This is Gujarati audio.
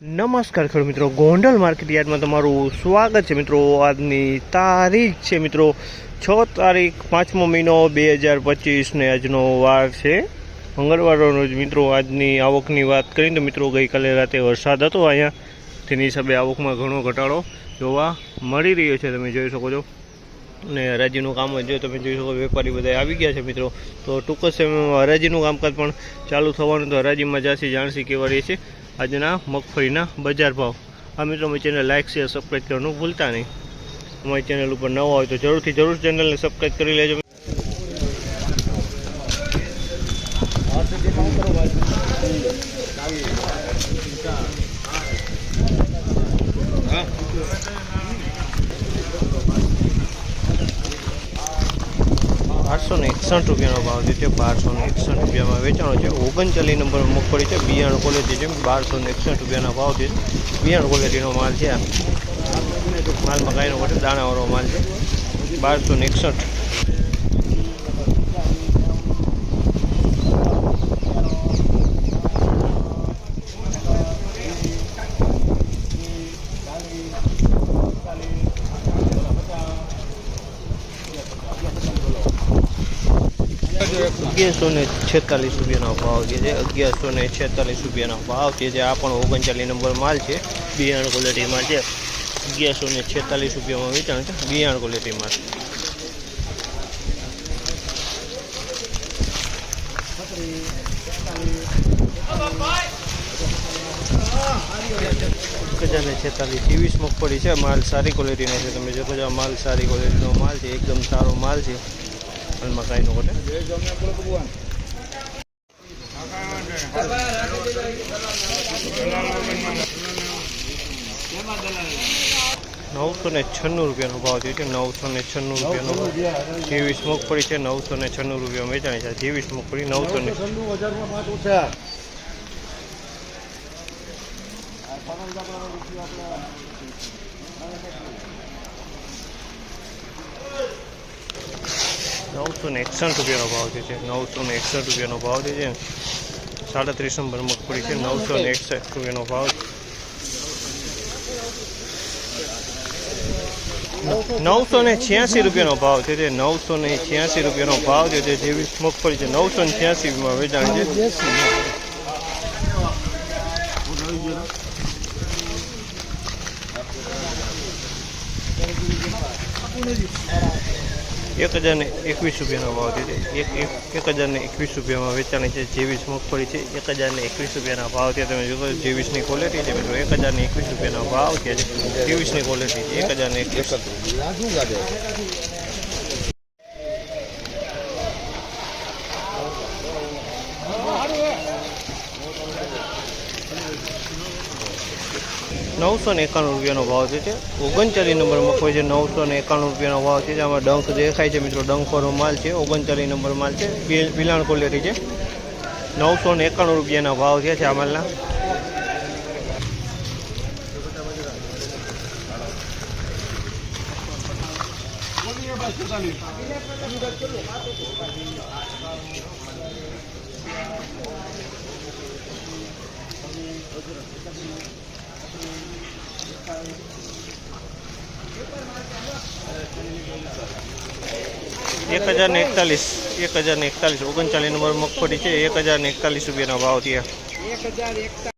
નમસ્કાર ખેડૂત મિત્રો, ગોંડલ માર્કેટ યાર્ડમાં તમારું સ્વાગત છે મિત્રો। આજની તારીખ છે મિત્રો 6 તારીખ 5મો મહિનો 2025 ને આજનો વાર છે મંગળવારનો રોજ મિત્રો। આજની આવકની વાત કરીએ તો મિત્રો ગઈકાલે રાતે વરસાદ હતો અહીંયા, તેની હિસાબે આવકમાં ઘણો ઘટાડો જોવા મળી રહ્યો છે, તમે જોઈ શકો છો। અને હરાજીનું કામ જો તમે જોઈ શકો, વેપારી બધા આવી ગયા છે મિત્રો। તો ટૂંક જ સમયમાં હરાજીનું કામકાજ પણ ચાલુ થવાનું, તો હરાજીમાં જાસી જાણસી કેવા રહી છે આજના મગફળીના બજાર ભાવ। આ મિત્રો અમારી ચેનલ લાઇક શેર સબસ્ક્રાઈબ કરવાનું ભૂલતા નહીં। અમારી ચેનલ ઉપર નવા હોય તો જરૂર ચેનલને સબસ્ક્રાઈબ કરી લેજો। ₹1261 ભાવ જે છે, ₹1261 વેચાણો છે। 39 નંબર મગફળી છે, બિયારણ ક્વોલિટી છે, ₹1261 ભાવ છે। બિયારણ ક્વોલિટીનો માલ છે, માલમાં કાંઈનો ઘટે, દાણાવાળો માલ છે, 1261। ₹1146 ભાવ જે છે, ₹1146 ભાવ જે છે। આ પણ 39 નંબર માલ છે, બિયારણ ક્વોલિટી માલ છે, ₹1146 વેચાણ છે, બિયારણ ક્વોલિટી માલ। ₹1046 મગફળી છે, માલ સારી ક્વોલિટીનો છે, તમે જોકો છો માલ સારી ક્વોલિટીનો માલ છે, એકદમ સારો માલ છે, હાલમાં કાંઈ ન ઘટે। ₹996 ભાવ છે, ₹996 23 મગફળી છે, ₹996 વેચાણી છે। 23 મગફળી 996। ₹961 ભાવ છે, ₹961 ભાવ છે। 37 નંબર મગફળી છે, ₹961 ભાવ। ₹986 ભાવ છે, ₹986 ભાવ છે। 23 મગફળી છે, 986 વેચાણ છે। ₹1021 ભાવ છે, ₹1021 વેચાણી છે। 23 મગફળી છે, ₹1021 ભાવ છે, તમે જોશો 23ની ક્વોલિટી છે મિત્રો, ₹1021 ભાવ છે। 23ની ક્વોલિટી છે, 1021। ₹991 ભાવ છે। 39 નંબર મગફળી છે, ₹991 ભાવ છે। આમાં ડંખ દેખાય છે મિત્રો, ડંખવાળો માલ છે, 39 નંબર માલ છે, બિયારણ ક્વોલિટી છે, ₹991 ભાવ છે આ માલના। ₹1041 39 નંબર મગફળી છે, ₹1041 ભાવ થયા।